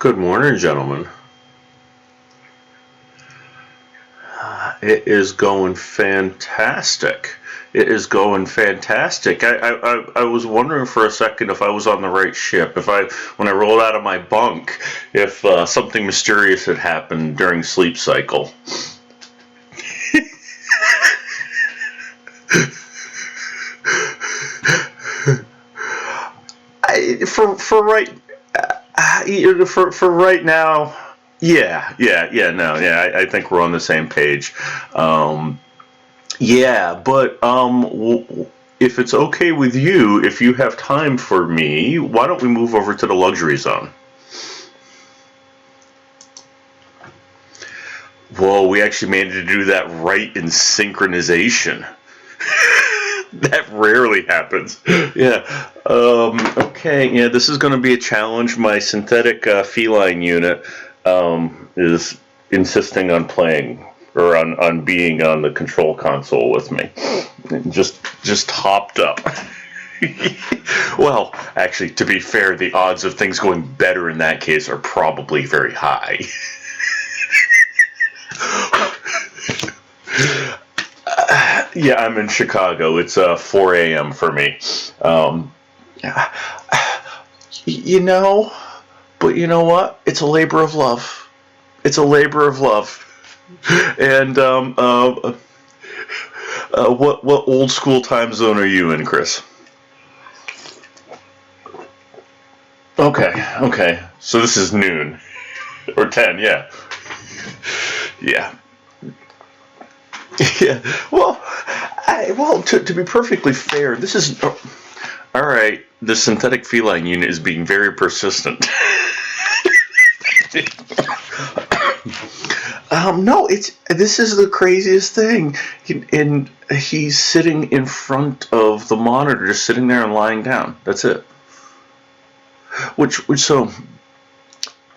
Good morning, gentlemen. It is going fantastic. It is going fantastic. I was wondering for a second if I was on the right ship. When I rolled out of my bunk, if something mysterious had happened during sleep cycle. For right for right now, yeah, no, yeah. I think we're on the same page. Um, yeah, but if it's okay with you, if you have time for me, why don't we move over to the luxury zone? Whoa, we actually managed to do that right in synchronization. That rarely happens. Yeah. Okay. Yeah, this is going to be a challenge. My synthetic feline unit is insisting on playing or on being on the control console with me. Just hopped up. Well, actually, to be fair, the odds of things going better in that case are probably very high. Yeah, I'm in Chicago. It's 4 a.m. for me. Um, you know, but you know what? It's a labor of love. It's a labor of love. And what old school time zone are you in, Chris? Okay, okay. So this is noon or 10. Yeah, yeah, yeah. To be perfectly fair, this is all right. The synthetic feline unit is being very persistent. No, it's this is the craziest thing. And he's sitting in front of the monitor, just sitting there and lying down. That's it. Which so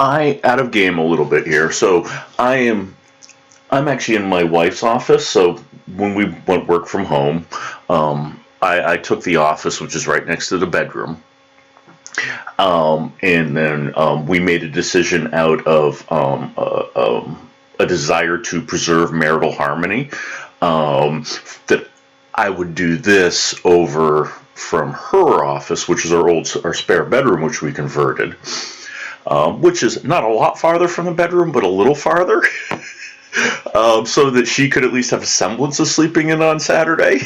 I out of game a little bit here. So I'm actually in my wife's office. So when we went work from home, I took the office, which is right next to the bedroom. And then we made a decision out of a desire to preserve marital harmony, that I would do this over from her office, which is our spare bedroom, which we converted, which is not a lot farther from the bedroom, but a little farther, so that she could at least have a semblance of sleeping in on Saturday.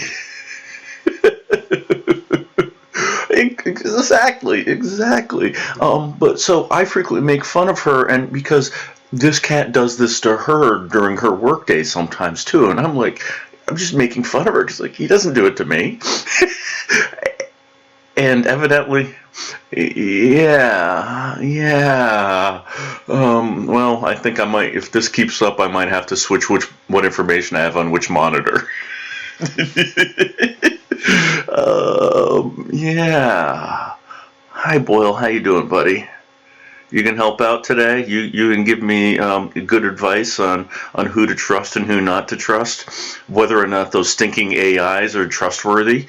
Exactly, exactly. But so I frequently make fun of her, and because this cat does this to her during her workday sometimes too, and I'm like, I'm just making fun of her because like he doesn't do it to me, and evidently, yeah, yeah. Well, I think I might, if this keeps up, I might have to switch what information I have on which monitor. Yeah. Hi, Boyle. How you doing, buddy? You can help out today. You can give me good advice on who to trust and who not to trust, whether or not those stinking AIs are trustworthy.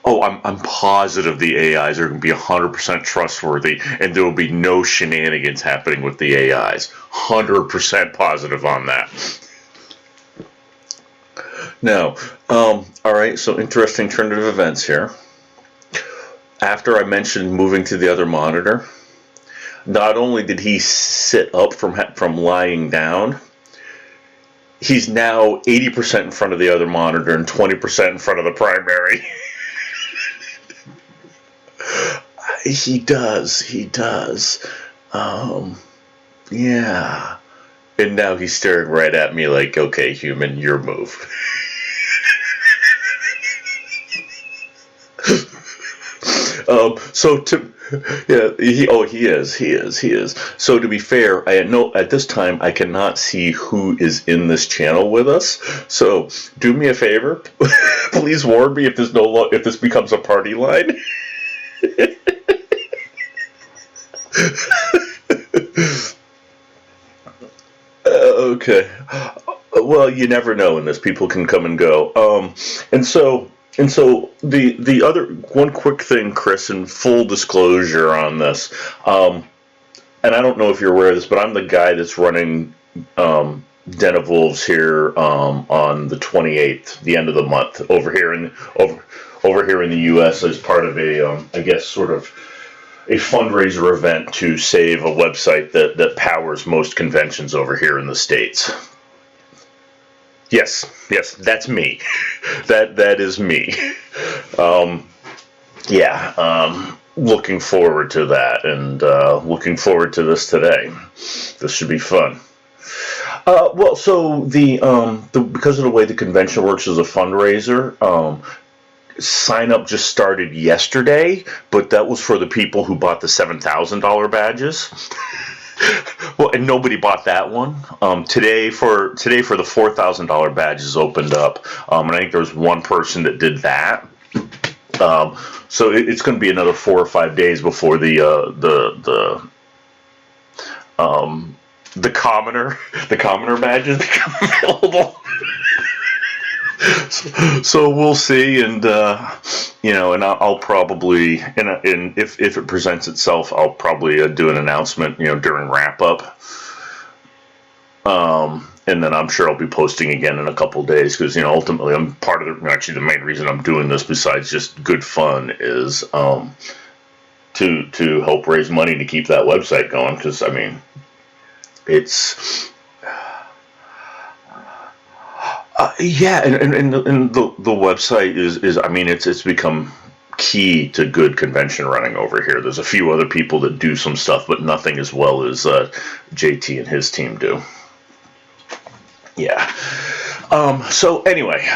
Oh, I'm positive the AIs are going to be 100% trustworthy, and there will be no shenanigans happening with the AIs. 100% positive on that. Now, all right. So interesting turn of events here. After I mentioned moving to the other monitor, not only did he sit up from lying down, he's now 80% in front of the other monitor and 20% in front of the primary. He does. He does. Um, yeah. And now he's staring right at me like, okay, human, your move. So to yeah, he is. So to be fair, I know at this time I cannot see who is in this channel with us. So do me a favor, please warn me if this becomes a party line. Okay. Well, you never know in this. People can come and go. And so And so the other one quick thing, Chris, and full disclosure on this, and I don't know if you're aware of this, but I'm the guy that's running Den of Wolves here on the 28th, the end of the month, over here in the U.S. as part of a I guess sort of a fundraiser event to save a website that powers most conventions over here in the States. Yes, that's me. That is me. Looking forward to that, and looking forward to this today. This should be fun. So the because of the way the convention works as a fundraiser, sign up just started yesterday, but that was for the people who bought the $7,000 badges. Well, and nobody bought that one. Today for the $4,000 badges opened up, and I think there was one person that did that. So it's going to be another 4 or 5 days before the commoner badges become available. So we'll see, and and I'll probably, and if it presents itself, I'll probably do an announcement, during wrap up. And then I'm sure I'll be posting again in a couple of days because ultimately I'm part of actually the main reason I'm doing this besides just good fun is to help raise money to keep that website going because it's. And the website is it's become key to good convention running over here. There's a few other people that do some stuff, but nothing as well as JT and his team do. Yeah. So anyway,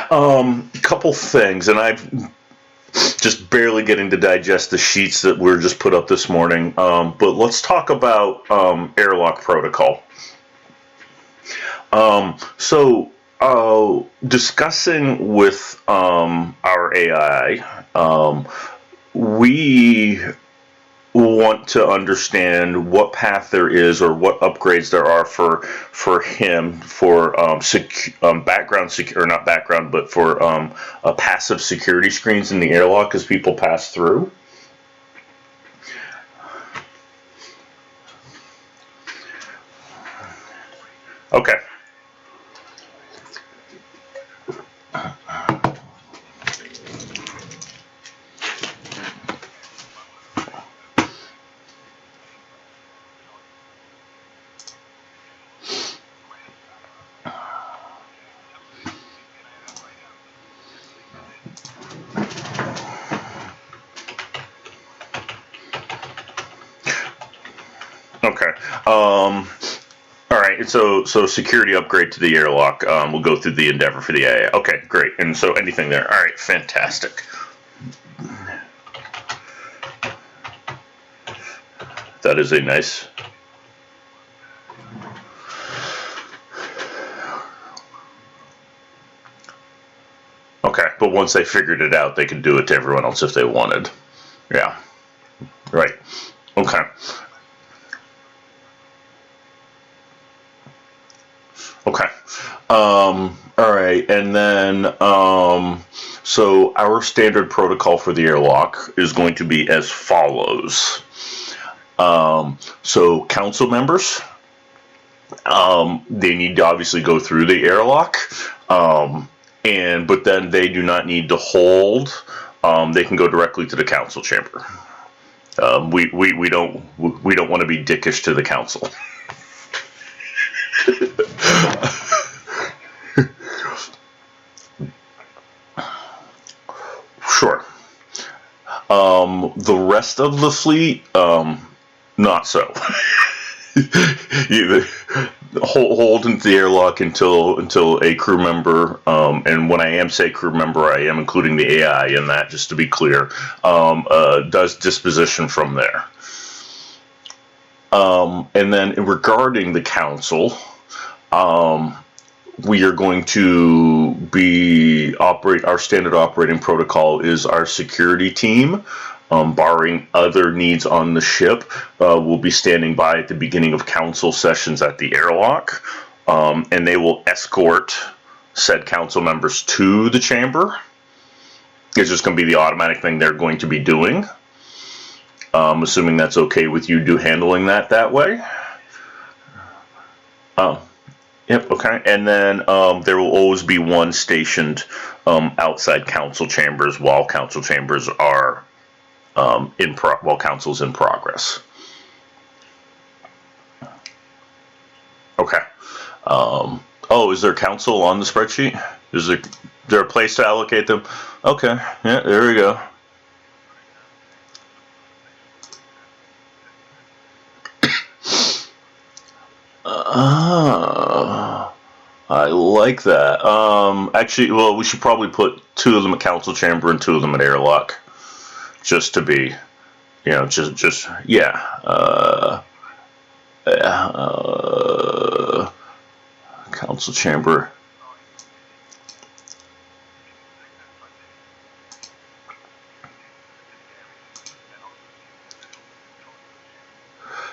couple things, and I'm just barely getting to digest the sheets that were just put up this morning. But let's talk about airlock protocol. Discussing with our AI, we want to understand what path there is or what upgrades there are for him for background or not background, but for passive security screens in the airlock as people pass through. Okay. Okay. All right. So security upgrade to the airlock. We'll go through the endeavor for the AA. Okay, great. And so anything there. All right, fantastic. That is a nice. Okay, but once they figured it out, they could do it to everyone else if they wanted. Yeah. Right. Okay. Okay. All right, and then so our standard protocol for the airlock is going to be as follows. So council members, they need to obviously go through the airlock, but then they do not need to hold. They can go directly to the council chamber. We don't want to be dickish to the council. Sure. The rest of the fleet, not so. You hold into the airlock until a crew member, and when I am say crew member, I am including the AI in that, just to be clear, does disposition from there. And then regarding the council, we are going to operate our standard operating protocol is our security team, barring other needs on the ship, will be standing by at the beginning of council sessions at the airlock, and they will escort said council members to the chamber. It's just going to be the automatic thing they're going to be doing. Assuming that's okay with you handling that way. Yep, okay. And then there will always be one stationed outside council chambers while council chambers are while council's in progress. Okay. Oh, is there council on the spreadsheet? Is there a place to allocate them? Okay. Yeah, there we go. I like that. Actually, well, we should probably put 2 of them at council chamber and 2 of them at airlock, just to be, just yeah. Council chamber.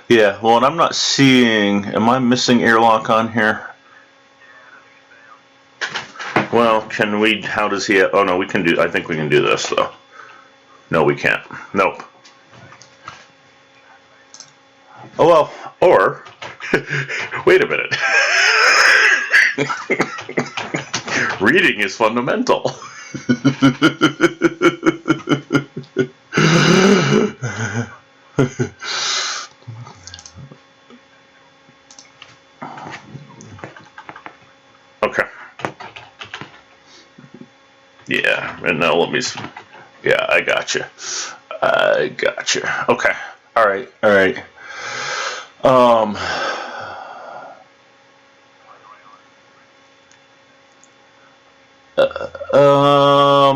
Yeah, well, and I'm not seeing. Am I missing airlock on here? Well, can we? How does he? Oh no, we can do. I think we can do this though. No, we can't. Nope. Oh well. Or, wait a minute. Reading is fundamental. Okay. Yeah, and now let me. Yeah, I gotcha. I gotcha. Okay. All right. All right.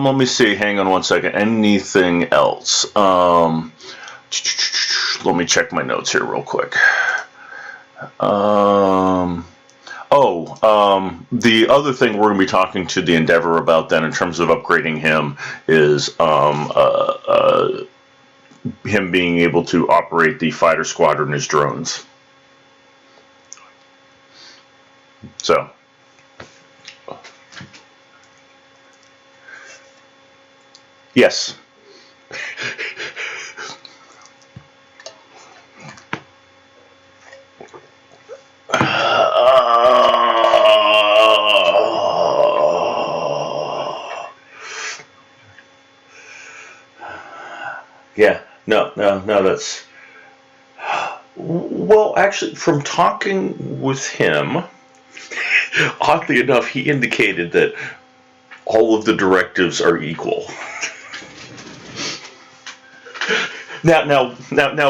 Let me see. Hang on one second. Anything else? Let me check my notes here real quick. The other thing we're going to be talking to the Endeavor about then in terms of upgrading him is him being able to operate the fighter squadron as drones. So. Yes. Yeah. No, that's. Well, actually, from talking with him, oddly enough, he indicated that all of the directives are equal. Now,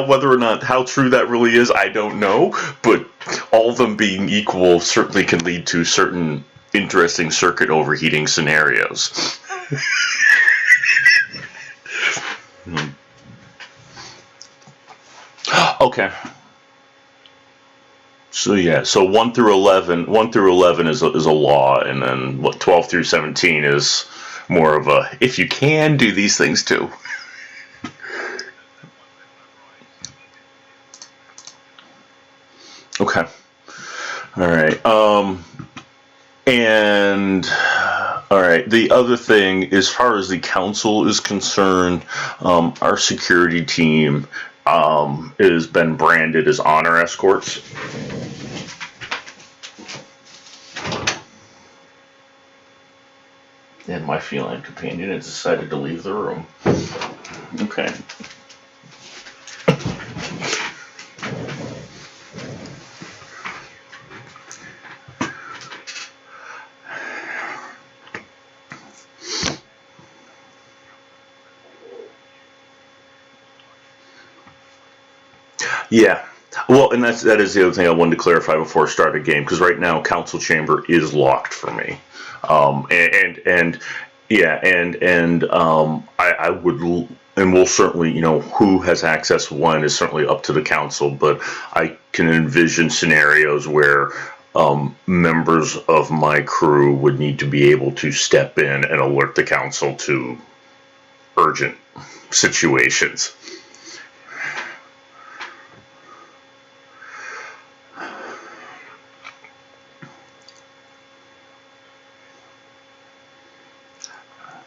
whether or not how true that really is, I don't know. But all of them being equal certainly can lead to certain interesting circuit overheating scenarios. Okay. So yeah, so 1 through 11 is a law, and then 12 through 17 is more of a if you can do these things too. Okay. All right. And all right. The other thing, as far as the council is concerned, our security team has been branded as honor escorts. And my feline companion has decided to leave the room. Okay. Yeah. Well, and that is the other thing I wanted to clarify before I start a game, because right now council chamber is locked for me, and yeah, and I would, and we'll certainly, who has access when is certainly up to the council, but I can envision scenarios where members of my crew would need to be able to step in and alert the council to urgent situations.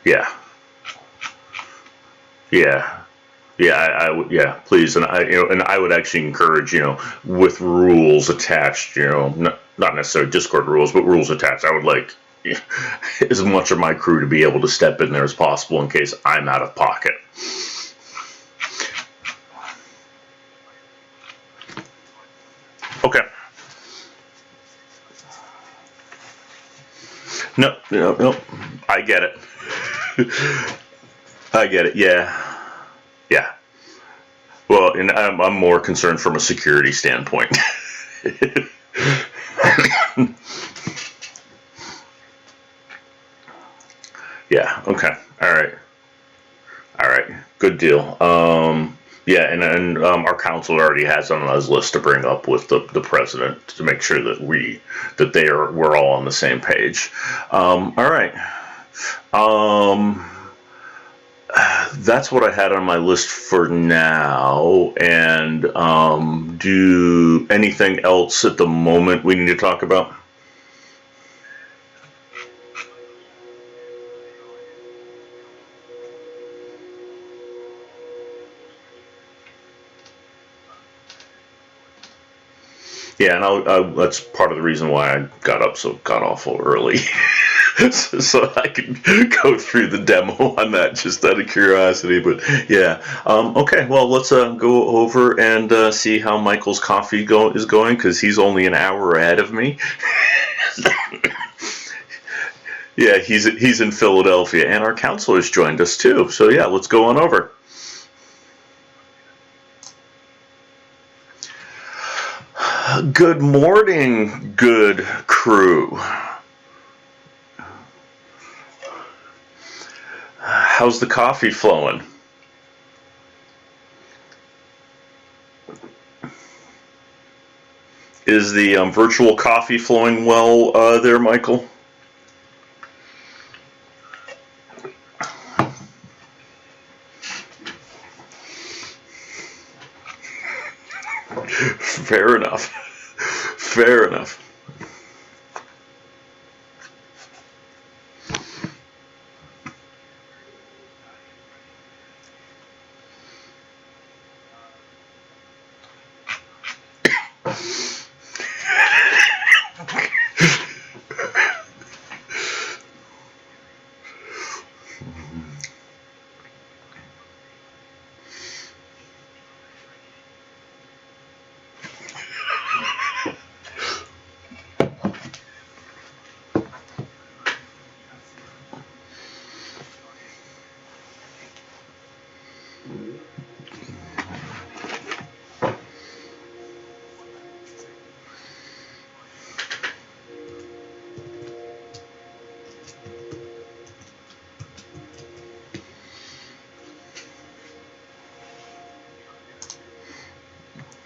Yeah. Yeah. Yeah, yeah, please, and I would actually encourage, with rules attached, not necessarily Discord rules, but rules attached. I would like as much of my crew to be able to step in there as possible in case I'm out of pocket. Okay. No, no, no. I get it. I get it. Yeah, yeah. Well, and I'm more concerned from a security standpoint. Yeah. Okay. All right. All right. Good deal. Yeah, and our council already has on his list to bring up with the president to make sure we're all on the same page. All right. Um, that's what I had on my list for now. And do anything else at the moment we need to talk about? Yeah, and that's part of the reason why I got up so god awful early, so I could go through the demo on that just out of curiosity. But yeah, okay. Well, let's go over and see how Michael's coffee is going because he's only an hour ahead of me. Yeah, he's in Philadelphia, and our counselors joined us too. So yeah, let's go on over. Good morning, good crew. How's the coffee flowing? Is the virtual coffee flowing well there, Michael? Fair enough. Fair enough.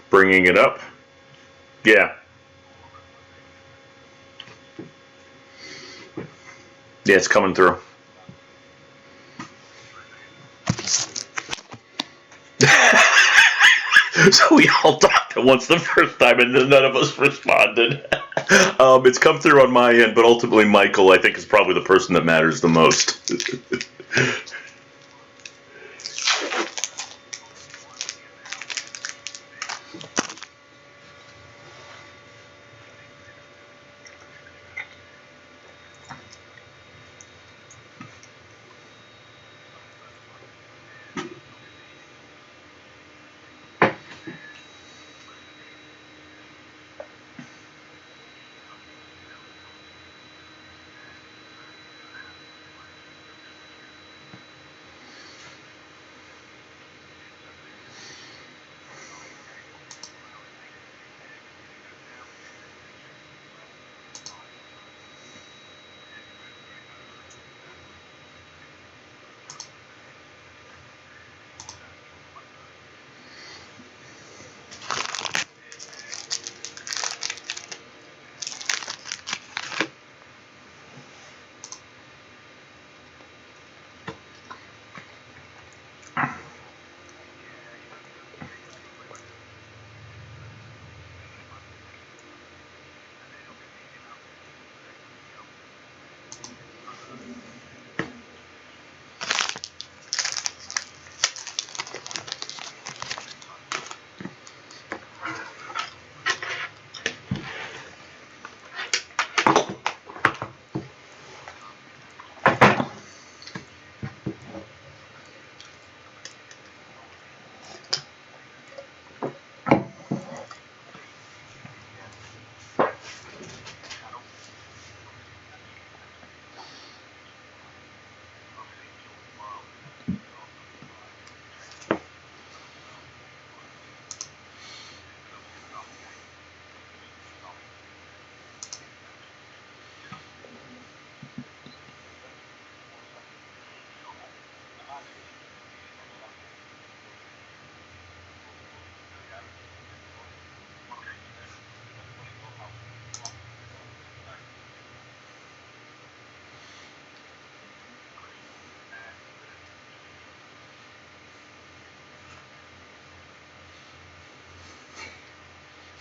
Bringing it up. Yeah. Yeah, it's coming through. So we all talked at once the first time, and then none of us responded. It's come through on my end, but ultimately, Michael, I think, is probably the person that matters the most.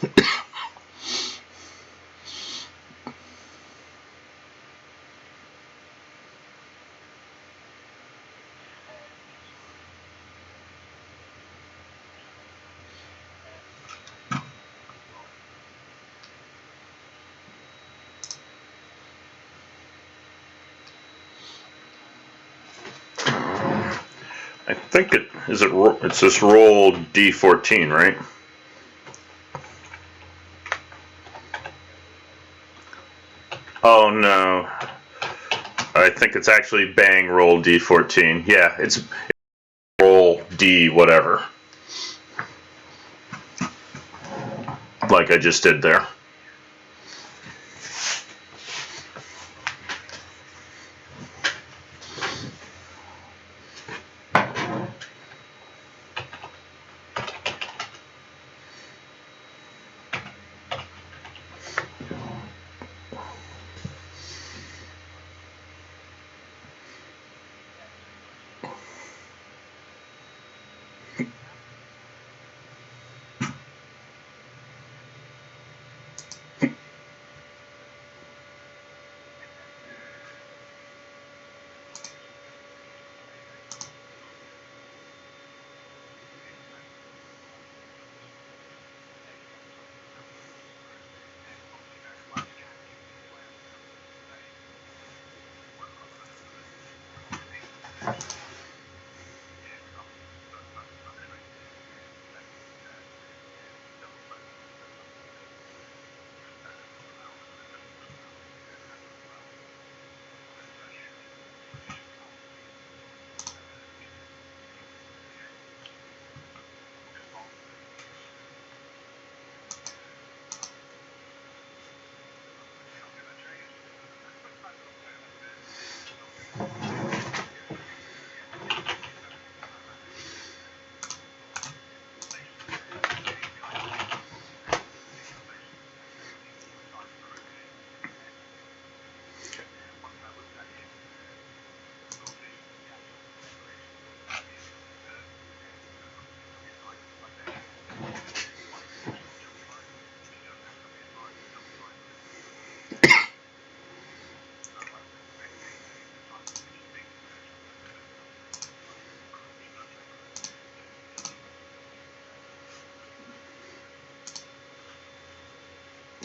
I think it's this roll D14, right? Oh no. I think it's actually bang roll D14. Yeah, it's roll D whatever. Like I just did there.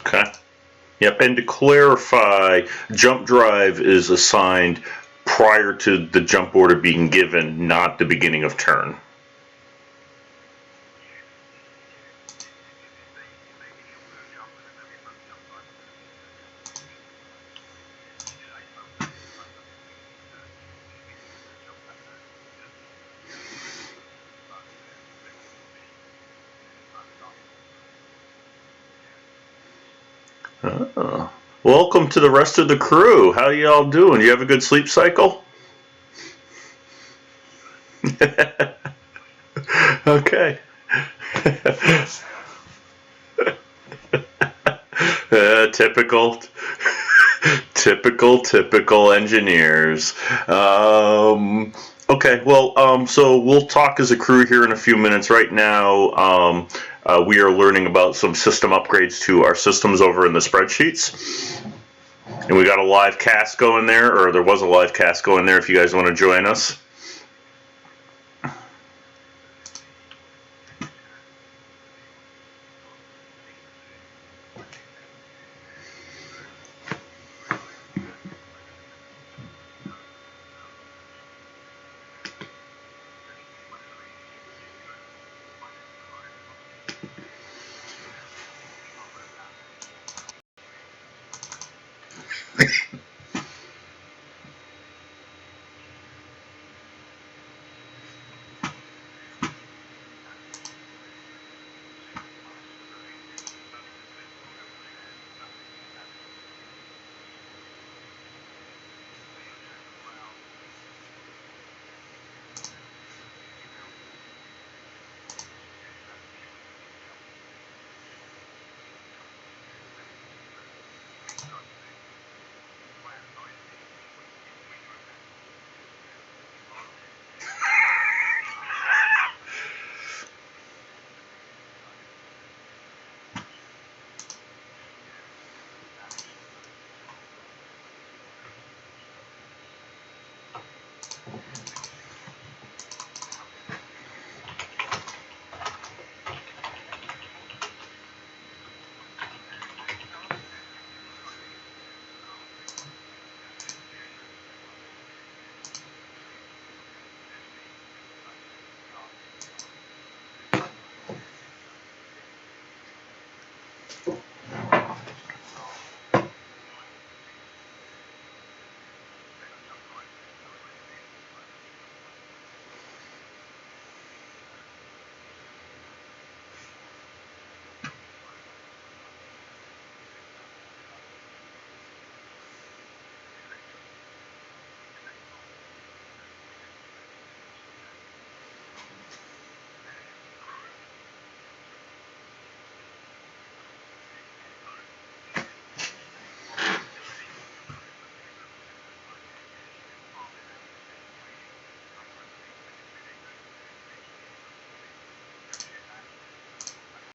Okay. Yep, and to clarify, jump drive is assigned prior to the jump order being given, not the beginning of turn. Welcome to the rest of the crew. How y'all doing? You have a good sleep cycle? Okay. Typical, typical engineers. Okay, well, so we'll talk as a crew here in a few minutes. Right now, we are learning about some system upgrades to our systems over in the spreadsheets. And we got a live cast going there, or there was a live cast going there if you guys want to join us.